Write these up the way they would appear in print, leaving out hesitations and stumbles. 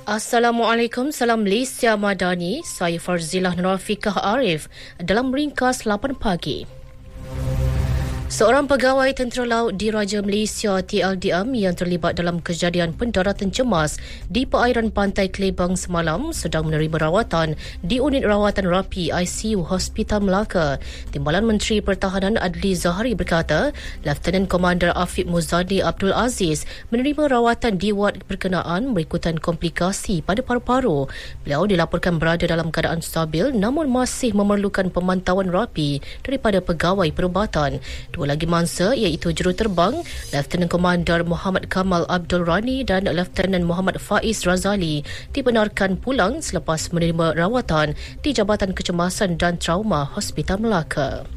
Assalamualaikum, salam Malaysia Madani. Saya Farzilah Nurafiqah Arif dalam ringkas 8 pagi. Seorang pegawai Tentera Laut Diraja Malaysia TLDM yang terlibat dalam kejadian pendaratan cemas di perairan pantai Klebang semalam sedang menerima rawatan di unit rawatan rapi ICU Hospital Melaka. Timbalan Menteri Pertahanan Adli Zahari berkata, Lieutenant Commander Afiq Muzadi Abdul Aziz menerima rawatan di ward berkenaan berikutan komplikasi pada paru-paru. Beliau dilaporkan berada dalam keadaan stabil namun masih memerlukan pemantauan rapi daripada pegawai perubatan. Dua lagi mangsa iaitu juruterbang Lieutenant Commander Muhammad Kamal Abdul Rani dan Lieutenant Muhammad Faiz Razali dibenarkan pulang selepas menerima rawatan di Jabatan Kecemasan dan Trauma Hospital Melaka.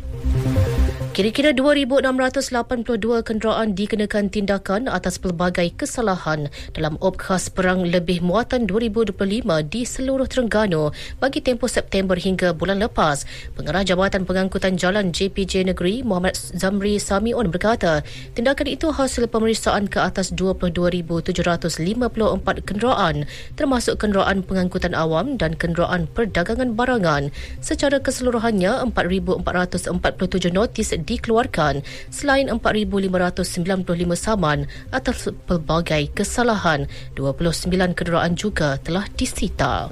Kira-kira 2,682 kenderaan dikenakan tindakan atas pelbagai kesalahan dalam op khas Perang Lebih Muatan 2025 di seluruh Terengganu bagi tempoh September hingga bulan lepas. Pengarah Jabatan Pengangkutan Jalan JPJ Negeri Muhammad Zamri Samiun berkata, tindakan itu hasil pemeriksaan ke atas 22,754 kenderaan termasuk kenderaan pengangkutan awam dan kenderaan perdagangan barangan. Secara keseluruhannya 4,447 notis dikeluarkan selain 4,595 saman atas pelbagai kesalahan. 29 kenderaan juga telah disita.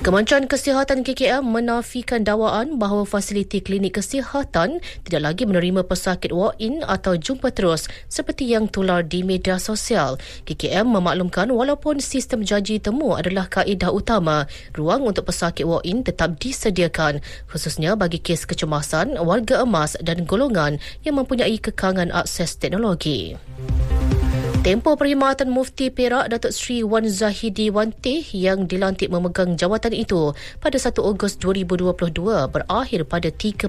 Kementerian Kesihatan KKM menafikan dakwaan bahawa fasiliti klinik kesihatan tidak lagi menerima pesakit walk-in atau jumpa terus seperti yang tular di media sosial. KKM memaklumkan walaupun sistem janji temu adalah kaedah utama, ruang untuk pesakit walk-in tetap disediakan khususnya bagi kes kecemasan, warga emas dan golongan yang mempunyai kekangan akses teknologi. Tempoh perkhidmatan Mufti Perak Datuk Seri Wan Zahidi Wanteh yang dilantik memegang jawatan itu pada 1 Ogos 2022 berakhir pada 31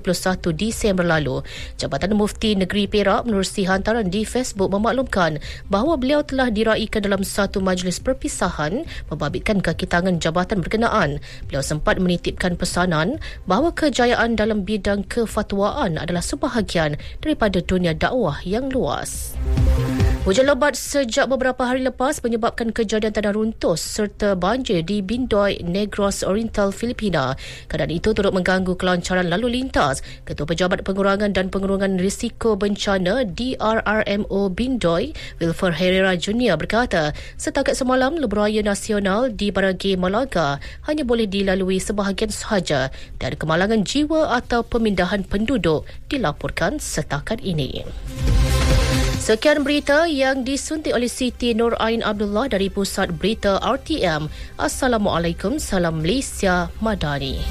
Disember lalu. Jabatan Mufti Negeri Perak menerusi hantaran di Facebook memaklumkan bahawa beliau telah diraikan dalam satu majlis perpisahan membabitkan kaki tangan jabatan berkenaan. Beliau sempat menitipkan pesanan bahawa kejayaan dalam bidang kefatwaan adalah sebahagian daripada dunia dakwah yang luas. Hujan lebat sejak beberapa hari lepas menyebabkan kejadian tanah runtuh serta banjir di Bindoy, Negros Oriental, Filipina. Keadaan itu turut mengganggu kelancaran lalu lintas. Ketua Pejabat Pengurangan dan Pengurungan Risiko Bencana DRRMO Bindoy, Wilfer Herrera Jr. berkata, setakat semalam lebuhraya nasional di Barangay Malaga hanya boleh dilalui sebahagian sahaja dan kemalangan jiwa atau pemindahan penduduk dilaporkan setakat ini. Sekian berita yang disuntik oleh Siti Nur Ain Abdullah dari Pusat Berita RTM. Assalamualaikum, salam Malaysia Madani.